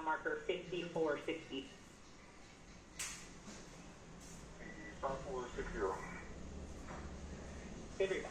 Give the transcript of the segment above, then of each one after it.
marker 5460. 5460. Good read.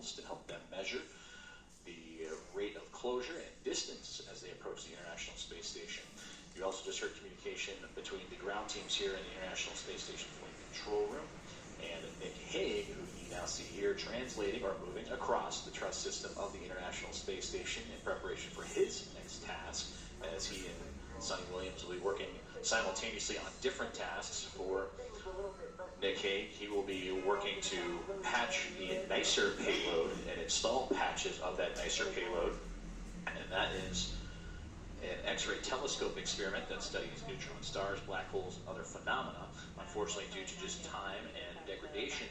to help them measure the rate of closure and distance as they approach the International Space Station. You also just heard communication between the ground teams here in the International Space Station Flight Control Room and Nick Hague, who you now see here translating or moving across the truss system of the International Space Station in preparation for his next task, as he and Sunny Williams will be working simultaneously on different tasks. For Nick Hague, he will be working to patch the nicer payload and install patches of that nicer payload, and that is an X-ray telescope experiment that studies neutron stars, black holes, and other phenomena. Unfortunately, due to just time and degradation,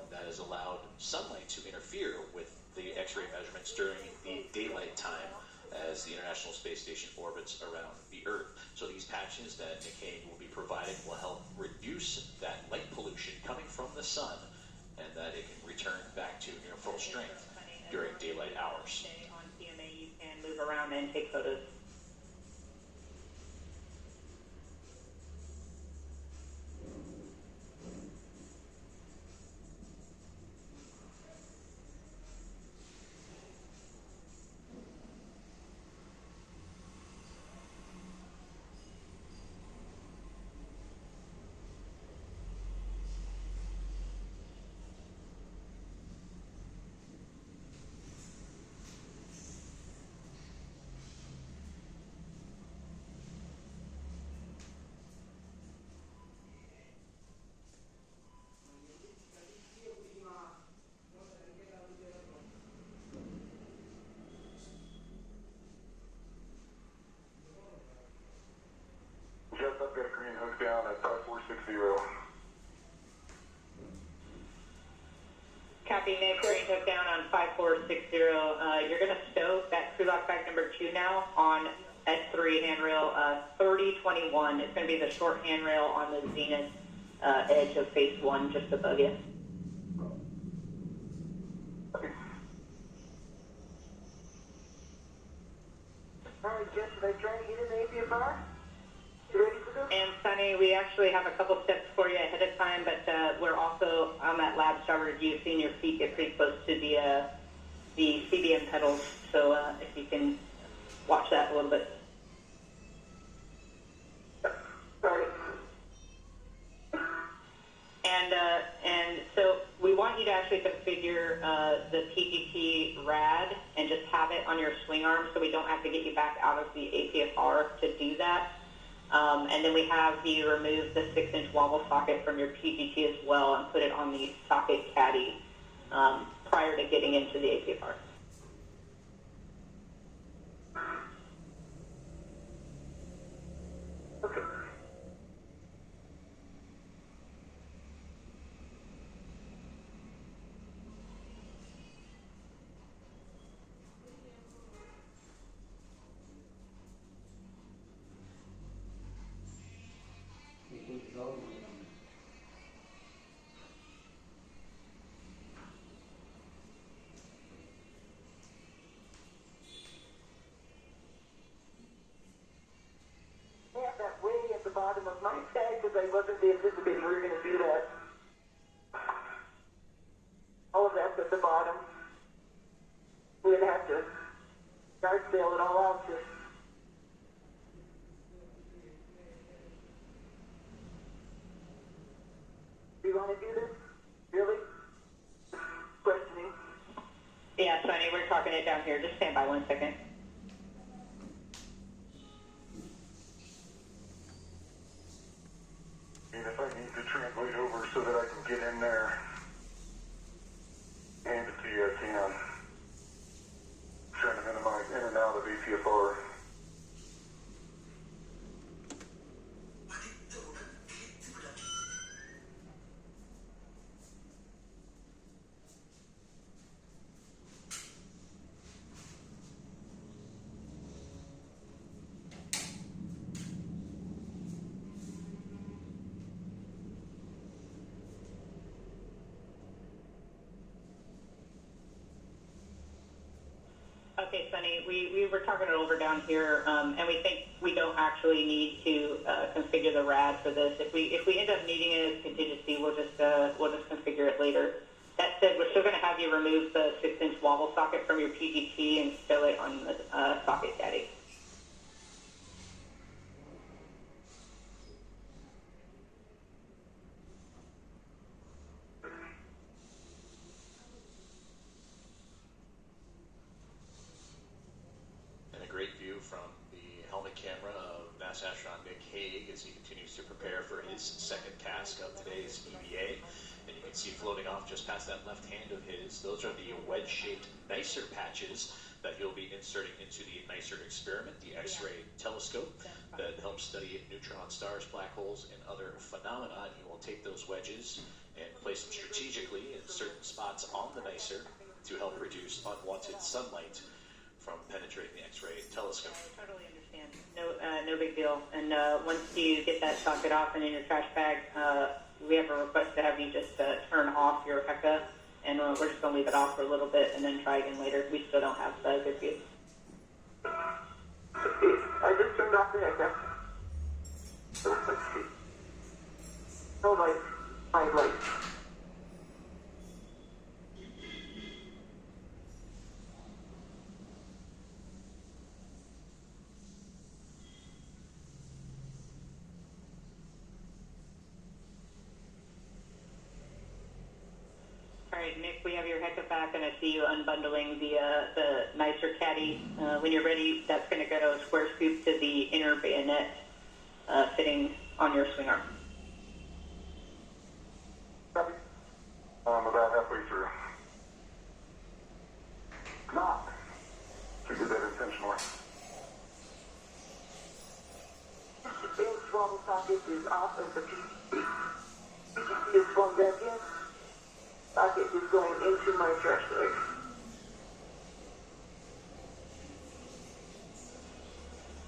that has allowed sunlight to interfere with the X-ray measurements during the daylight time as the International Space Station orbits around the Earth. So these patches that Nick Hague will be providing will help reduce that light pollution coming from the sun, and that it can return back to near full strength during daylight hours. On CMA, you can move around and take photos. Yes, I've got a green hook down at 5460. Copy, Nick. Green hook down on 5460. You're going to stow that crew lock bag number 2 now on S3 handrail 3021. It's going to be the short handrail on the zenith edge of phase 1, just above you. All right, Jess, are they trying to get in the APFR? You ready for this? And Sunny, we actually have a couple steps for you ahead of time, but we're also on that lab starboard view, seeing your feet get pretty close to the CBM pedals. So if you can watch that a little bit. Sorry. And so we want you to actually configure the PGT rad and just have it on your swing arm, so we don't have to get you back out of the APFR to do that. And then we have you remove the 6-inch wobble socket from your PGT as well and put it on the socket caddy prior to getting into the APFR. Okay. Yeah, that way at the bottom of my tag, because I wasn't anticipating we were going to do that. All of that's at the bottom. We're going to have to start I'd sail it all out to. Do you want to do this? Really? Questioning. Yeah, Sonny, we're talking it down here. Just stand by 1 second. And if I need to translate over so that I can get in there, hand it to you, I can. Trying to minimize in and out of APFR. Okay, Sonny, we were talking it over down here, and we think we don't actually need to configure the RAD for this. If we end up needing it as contingency, we'll just configure it later. That said, we're still going to have you remove the 6-inch wobble socket from your PGT and stow it on the socket caddy. Great view from the helmet camera of NASA astronaut Nick Hague as he continues to prepare for his second task of today's EVA. And you can see floating off just past that left hand of his, those are the wedge-shaped NICER patches that he'll be inserting into the NICER experiment, the X-ray telescope that helps study neutron stars, black holes, and other phenomena. And he will take those wedges and place them strategically in certain spots on the NICER to help reduce unwanted sunlight from penetrating the X-ray telescope. I totally understand. No big deal. And once you get that socket off and in your trash bag, we have a request to have you just turn off your HECA, and we're just going to leave it off for a little bit and then try again later. We still don't have good view. I just turned off the HECA. No light. My light. All right, Nick, we have your HECA back, and I see you unbundling the NICER caddy. When you're ready, that's going to go square scoop to the inner bayonet sitting on your swing arm. Copy. I'm about halfway through. Not. We did that intentionally. The big swaddle socket is off of the PGT. PGT is swung back in. Socket is going into my trash bag.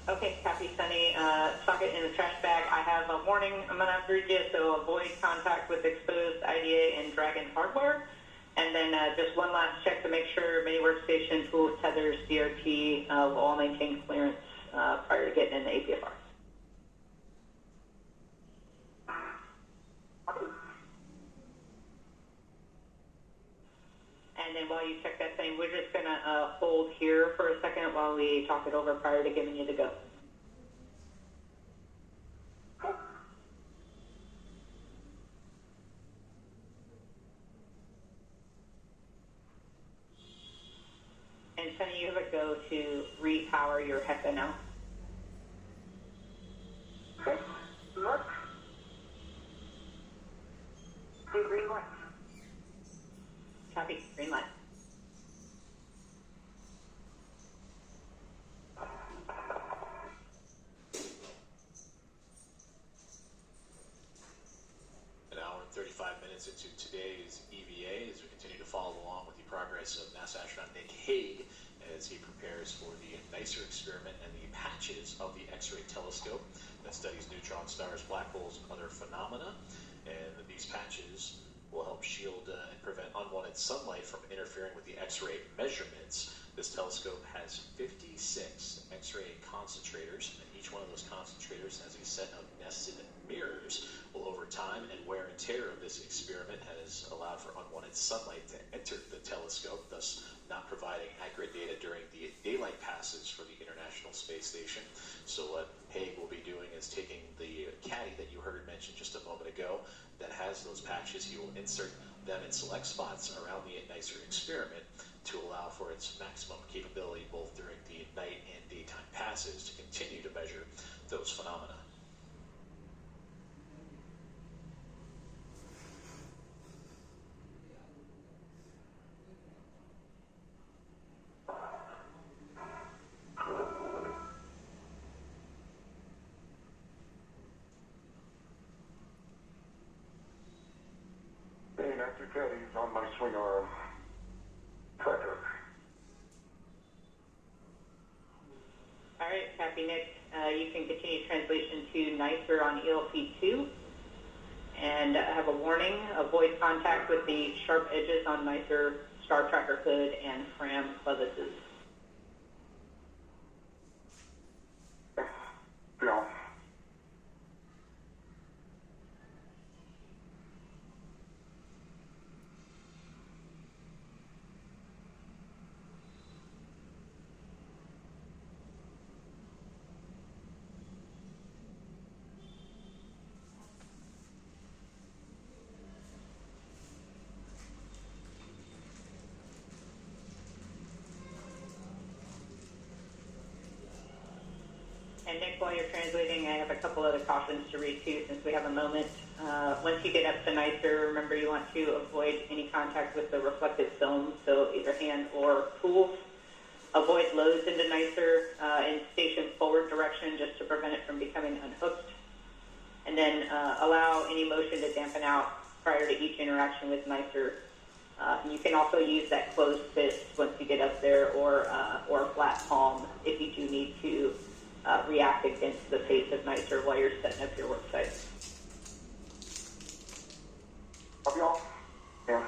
Okay, copy, Sunny. Socket in the trash bag. I have a warning I'm going to have to read you, so avoid contact with exposed IDA and Dragon hardware. And then just one last check to make sure many workstation, tools, tethers, DRT will all maintain clearance prior to getting in the APFR. And then while you check that thing, we're just going to hold here for a second while we talk it over prior to giving you the go. And Sunny, you have a go to repower your HECA now. Okay. Look. The green light. Copy, green light. An hour and 35 minutes into today's EVA as we continue to follow along with the progress of NASA astronaut Nick Hague as he prepares for the NICER experiment and the patches of the X-ray telescope that studies neutron stars, black holes, and other phenomena. And these patches will help shield and prevent unwanted sunlight from interfering with the X-ray measurements. This telescope has 56 X-ray concentrators, and each one of those concentrators has a set of nested mirrors. Well, over time and wear and tear of this experiment has allowed for unwanted sunlight to enter the telescope, thus not providing accurate data during the daylight passes for the International Space Station. So what Haig will be doing is taking the caddy that you heard mentioned just a moment ago that has those patches. He will insert them in select spots around the NICER experiment to allow for its maximum capability both during the night and daytime passes to continue to measure those phenomena. Hey, NICER caddies on my swing arm. Tracker. All right, copy, Nick. You can continue translation to NICER on ELC2. And have a warning, avoid contact with the sharp edges on NICER star tracker hood and fram clevises. Yeah. And Nick, while you're translating, I have a couple other cautions to read too, since we have a moment. Once you get up to NICER, remember you want to avoid any contact with the reflective film, so either hand or tools. Avoid loads into NICER in station forward direction just to prevent it from becoming unhooked. And then allow any motion to dampen out prior to each interaction with NICER. You can also use that closed fist once you get up there, or a flat palm if you do need to react against the face of NICER while you're setting up your work site. Copy all? Yeah.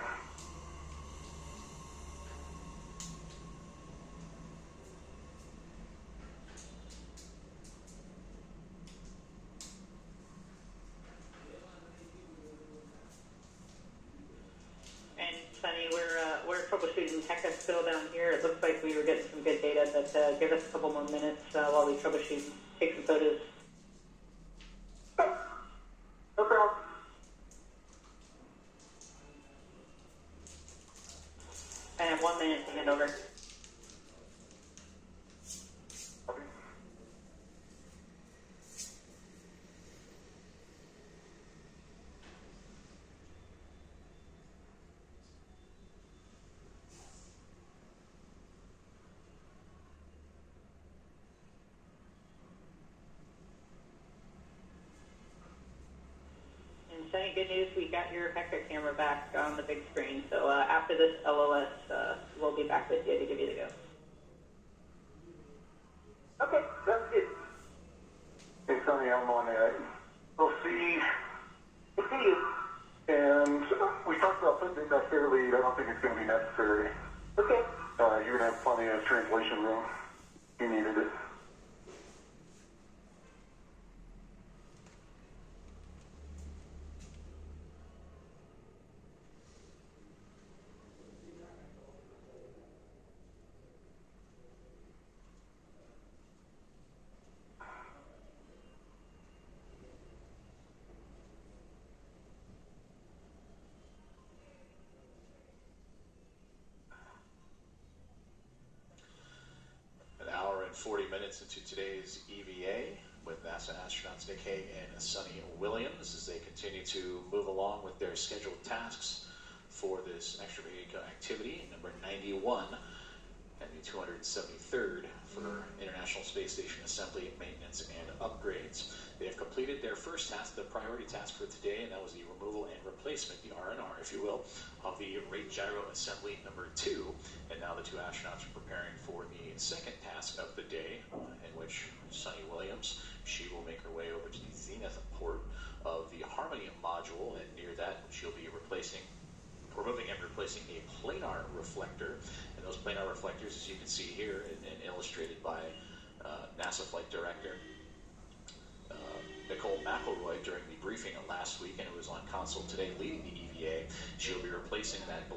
And Sunny, we're troubleshooting Hecka still down here. It looks like we were getting some good data, but give us a couple more minutes while we troubleshoot, take some photos. No problem. I have 1 minute to hand over. Copy. And Sunny, good news, we got your Hecka camera back on the big screen. So after this LOS, we'll be back with you to give you the go. Okay, that's good. Hey, Sonny, I'm on LC, I see you. and we talked about putting that fair lead. I don't think it's going to be necessary. Okay. You're going to have plenty of translation room. You needed it. An hour and 40 minutes into today's EVA with NASA astronauts Nick Haig and Sunita Williayam as they continue to move along with their scheduled tasks for this extravehicular activity, number 91, and the 273rd for International Space Station assembly, maintenance, and upgrades. They have completed their first task, the priority task for today, and that was the removal and replacement, the R&R, if you will, of the rate gyro assembly number 2. And now the two astronauts are preparing for the second task of the day, in which Sunny Williams, she will make her way over to the zenith port of the Harmony module, and near that she'll be removing and replacing a planar reflector. And those planar reflectors, as you can see here and illustrated by NASA Flight Director Nicole McElroy during the briefing last week, and it was on console today leading the EVA. She'll be replacing that